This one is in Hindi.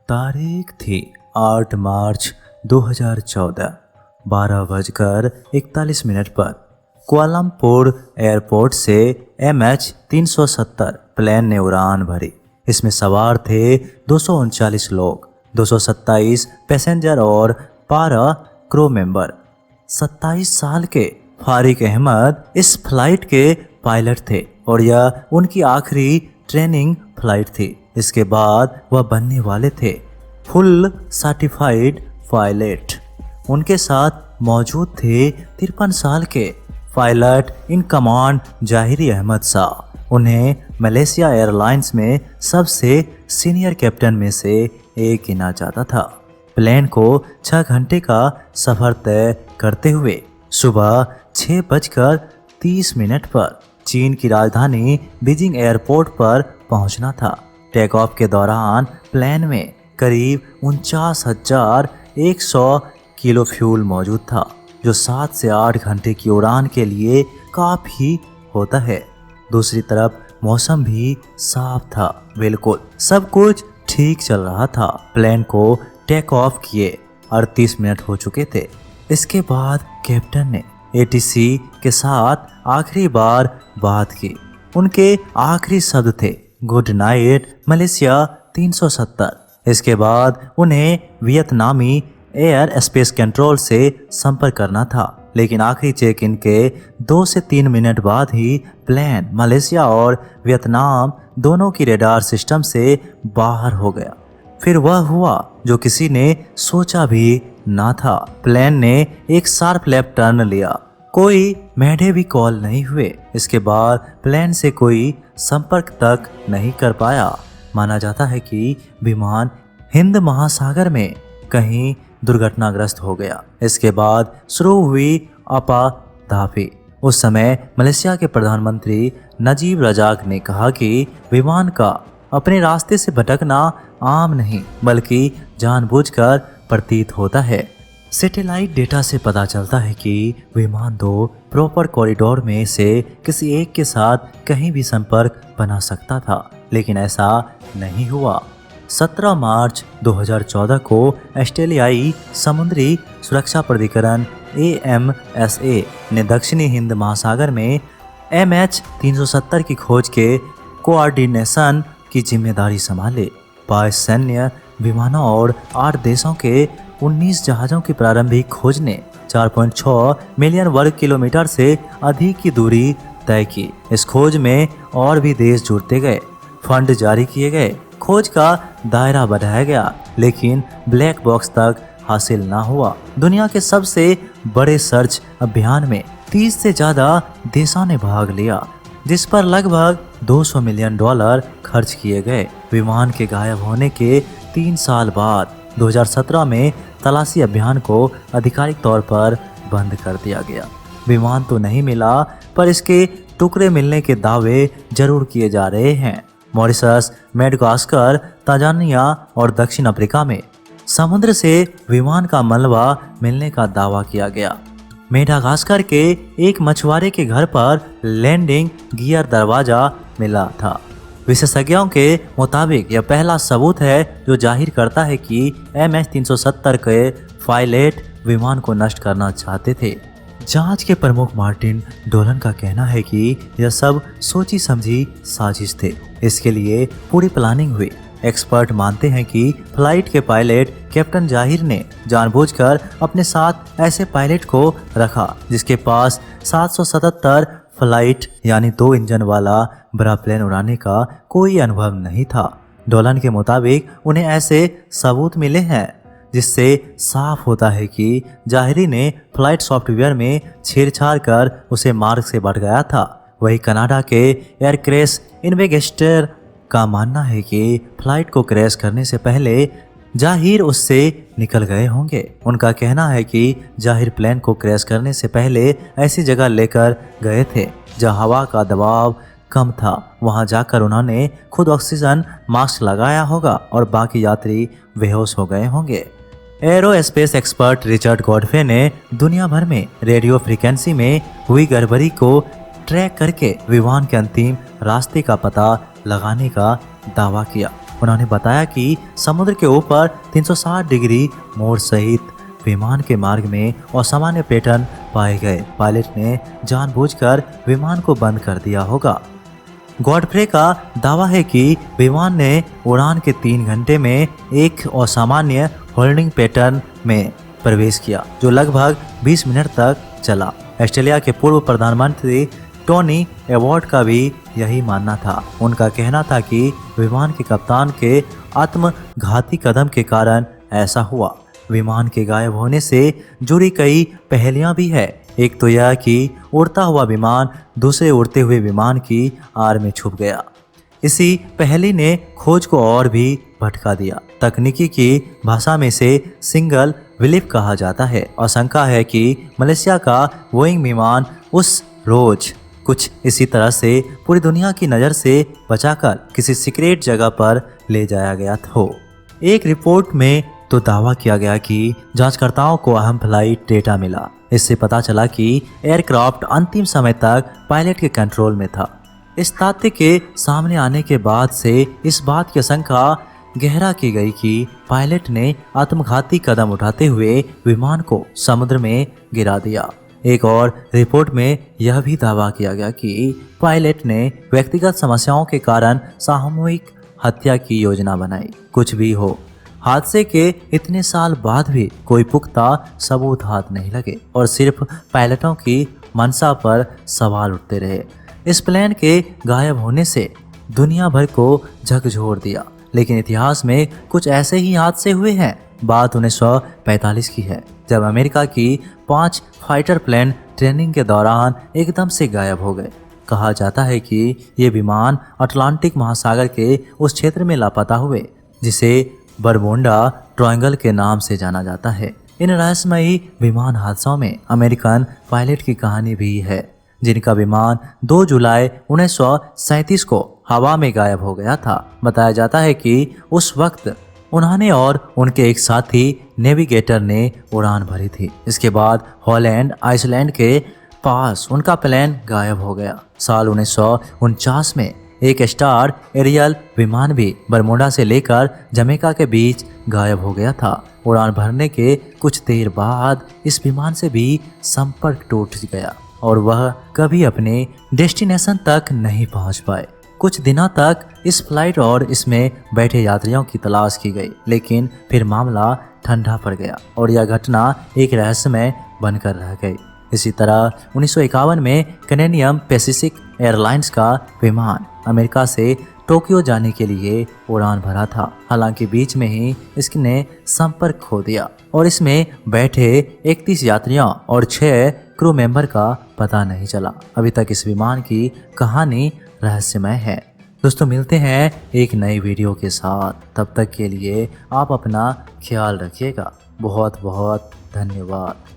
तारीख थी 8 मार्च 2014, 12:41 पर कुआलालंपुर एयरपोर्ट से MH370 प्लेन ने उड़ान भरी। इसमें सवार थे 239 लोग, 227 पैसेंजर और 12 क्रू मेंबर। 27 साल के फारिक अहमद इस फ्लाइट के पायलट थे और यह उनकी आखिरी ट्रेनिंग फ्लाइट थी। इसके बाद वह बनने वाले थे फुल सर्टिफाइड पायलट। उनके साथ मौजूद थे 53 साल के पायलट इन कमांड जाहिर अहमद शाह। उन्हें मलेशिया एयरलाइंस में सबसे सीनियर कैप्टन में से एक गिना जाता था। प्लेन को 6 घंटे का सफर तय करते हुए सुबह 6:30 पर चीन की राजधानी बीजिंग एयरपोर्ट पर पहुंचना था। टेक ऑफ के दौरान प्लेन में करीब 49,100 किलो फ्यूल मौजूद था, जो 7 से 8 घंटे की उड़ान के लिए काफ़ी होता है। दूसरी तरफ मौसम भी साफ था। बिल्कुल सब कुछ ठीक चल रहा था। प्लेन को टेक ऑफ किए 38 मिनट हो चुके थे। इसके बाद कैप्टन ने ATC के साथ आखिरी बार बात की। उनके आखिरी शब्द थे गुड नाइट मलेशिया 370। इसके बाद उन्हें वियतनामी एयर स्पेस कंट्रोल से संपर्क करना था, लेकिन आखिरी चेक इन के 2 से 3 मिनट बाद ही प्लेन मलेशिया और वियतनाम दोनों की रेडार सिस्टम से बाहर हो गया। फिर वह हुआ जो किसी ने सोचा भी ना था। प्लेन ने एक शार्प लेफ्ट टर्न लिया। कोई मेढे भी कॉल नहीं हुए। इसके बाद प्लेन से कोई संपर्क तक नहीं कर पाया। माना जाता है कि विमान हिंद महासागर में कहीं दुर्घटनाग्रस्त हो गया। इसके बाद शुरू हुई आपाधापी। उस समय मलेशिया के प्रधानमंत्री नजीब रजाक ने कहा कि विमान का अपने रास्ते से भटकना आम नहीं बल्कि जानबूझकर प्रतीत होता है। सैटेलाइट डेटा से पता चलता है कि विमान 2 प्रॉपर कॉरिडोर में से किसी एक के साथ कहीं भी संपर्क बना सकता था, लेकिन ऐसा नहीं हुआ। 17 मार्च 2014 को ऑस्ट्रेलियाई समुद्री सुरक्षा प्राधिकरण AMSA ने दक्षिणी हिंद महासागर में MH370 की खोज के कोऑर्डिनेशन की जिम्मेदारी संभाले। 22 सैन्य विमानों और 8 देशों के 19 जहाज़ों की प्रारंभिक खोज ने 4.6 मिलियन वर्ग किलोमीटर से अधिक की दूरी तय की। इस खोज में और भी देश जुड़ते गए, फंड जारी किए गए, खोज का दायरा बढ़ाया गया, लेकिन ब्लैक बॉक्स तक हासिल ना हुआ। दुनिया के सबसे बड़े सर्च अभियान में 30 से ज़्यादा देशों ने भाग लिया, जिस पर लगभग $200 मिलियन खर्च किए गए। विमान के गायब होने के 3 साल बाद 2017 में तलाशी अभियान को आधिकारिक तौर पर बंद कर दिया गया। विमान तो नहीं मिला, पर इसके टुकड़े मिलने के दावे जरूर किए जा रहे हैं। मॉरिशस, मेडागास्कर, तांजानिया और दक्षिण अफ्रीका में समुद्र से विमान का मलबा मिलने का दावा किया गया। मेडागास्कर के एक मछुआरे के घर पर लैंडिंग गियर दरवाजा मिला था। विशेषज्ञों के मुताबिक यह पहला सबूत है जो जाहिर करता है कि MH370 के पायलट विमान को नष्ट करना चाहते थे। जांच के प्रमुख मार्टिन डोलन का कहना है कि यह सब सोची समझी साजिश थे। इसके लिए पूरी प्लानिंग हुई। एक्सपर्ट मानते हैं कि फ्लाइट के पायलट कैप्टन जाहिर ने जानबूझकर अपने साथ ऐसे पायलट को रखा जिसके पास 777 फ्लाइट यानी 2 इंजन वाला बड़ा प्लेन उड़ाने का कोई अनुभव नहीं था। डोलन के मुताबिक उन्हें ऐसे सबूत मिले हैं जिससे साफ होता है कि जाहिरी ने फ्लाइट सॉफ्टवेयर में छेड़छाड़ कर उसे मार्ग से भटकाया था। वही कनाडा के एयर क्रैश इन्वेस्टिगेटर का मानना है कि फ्लाइट को क्रैश करने से पहले जाहिर उससे निकल गए होंगे। उनका कहना है कि जाहिर प्लेन को क्रैश करने से पहले ऐसी जगह लेकर गए थे जहां हवा का दबाव कम था। वहां जाकर उन्होंने खुद ऑक्सीजन मास्क लगाया होगा और बाकी यात्री बेहोश हो गए होंगे। एरोस्पेस एक्सपर्ट रिचर्ड गॉडफ्रे ने दुनिया भर में रेडियो फ्रीक्वेंसी में हुई गड़बड़ी को ट्रैक करके विमान के अंतिम रास्ते का पता लगाने का दावा किया। उन्होंने बताया कि समुद्र के ऊपर 360 डिग्री मोड़ सहित विमान के मार्ग में असामान्य पैटर्न पाए गए। पायलट ने जानबूझकर विमान को बंद कर दिया होगा। गॉडफ्रे का दावा है कि विमान ने उड़ान के 3 घंटे में एक असामान्य होल्डिंग पैटर्न में प्रवेश किया जो लगभग 20 मिनट तक चला। ऑस्ट्रेलिया के पूर्व प्रधानमंत्री टोनी एबॉट का भी यही मानना था। उनका कहना था कि विमान के कप्तान के आत्मघाती कदम के कारण ऐसा हुआ। विमान के गायब होने से जुड़ी कई पहेलियां भी है। एक तो यह कि उड़ता हुआ विमान दूसरे उड़ते हुए विमान की आड़ में छुप गया। इसी पहेली ने खोज को और भी भटका दिया। तकनीकी की भाषा में इसे सिंगल विलिप कहा जाता है और शंका है कि मलेशिया का बोइंग विमान उस रोज कुछ इसी तरह से पूरी दुनिया की नज़र से बचाकर किसी सीक्रेट जगह पर ले जाया गया था। एक रिपोर्ट में तो दावा किया गया कि जांचकर्ताओं को अहम फ्लाइट डेटा मिला। इससे पता चला कि एयरक्राफ्ट अंतिम समय तक पायलट के कंट्रोल में था। इस तथ्य के सामने आने के बाद से इस बात की आशंका गहरा की गई कि पायलट ने आत्मघाती कदम उठाते हुए विमान को समुद्र में गिरा दिया। एक और रिपोर्ट में यह भी दावा किया गया कि पायलट ने व्यक्तिगत समस्याओं के कारण सामूहिक हत्या की योजना बनाई। कुछ भी हो, हादसे के इतने साल बाद भी कोई पुख्ता सबूत हाथ नहीं लगे और सिर्फ पायलटों की मंशा पर सवाल उठते रहे। इस प्लेन के गायब होने से दुनिया भर को झकझोर दिया, लेकिन इतिहास में कुछ ऐसे ही हादसे हुए हैं। बात 1945 की है, जब अमेरिका की 5 फाइटर प्लेन ट्रेनिंग के दौरान एकदम से गायब हो गए। कहा जाता है कि ये विमान अटलांटिक महासागर के उस क्षेत्र में लापता हुए जिसे बरमूडा ट्रायंगल के नाम से जाना जाता है। इन रहस्यमयी विमान हादसों में अमेरिकन पायलट की कहानी भी है, जिनका विमान 2 जुलाई 1937 को हवा में गायब हो गया था। बताया जाता है कि उस वक्त उन्होंने और उनके एक साथी नेविगेटर ने उड़ान भरी थी। इसके बाद हॉलैंड आइसलैंड के पास उनका प्लेन गायब हो गया। साल 1949 में एक स्टार एरियल विमान भी बरमूडा से लेकर जमैका के बीच गायब हो गया था। उड़ान भरने के कुछ देर बाद इस विमान से भी संपर्क टूट गया और वह कभी अपने डेस्टिनेशन तक नहीं पहुंच पाए। कुछ दिनों तक इस फ्लाइट और इसमें बैठे यात्रियों की तलाश की गई, लेकिन फिर मामला ठंडा पड़ गया और यह घटना एक रहस्यमय बनकर रह गई। इसी तरह 1951 में कैनेडियन पैसिफिक एयरलाइंस का विमान अमेरिका से टोक्यो जाने के लिए उड़ान भरा था। हालांकि बीच में ही इसने संपर्क खो दिया और इसमें बैठे 31 यात्रियों और 6 क्रू मेंबर का पता नहीं चला। अभी तक इस विमान की कहानी रहस्यमय है। दोस्तों, मिलते हैं एक नई वीडियो के साथ। तब तक के लिए आप अपना ख्याल रखिएगा। बहुत बहुत धन्यवाद।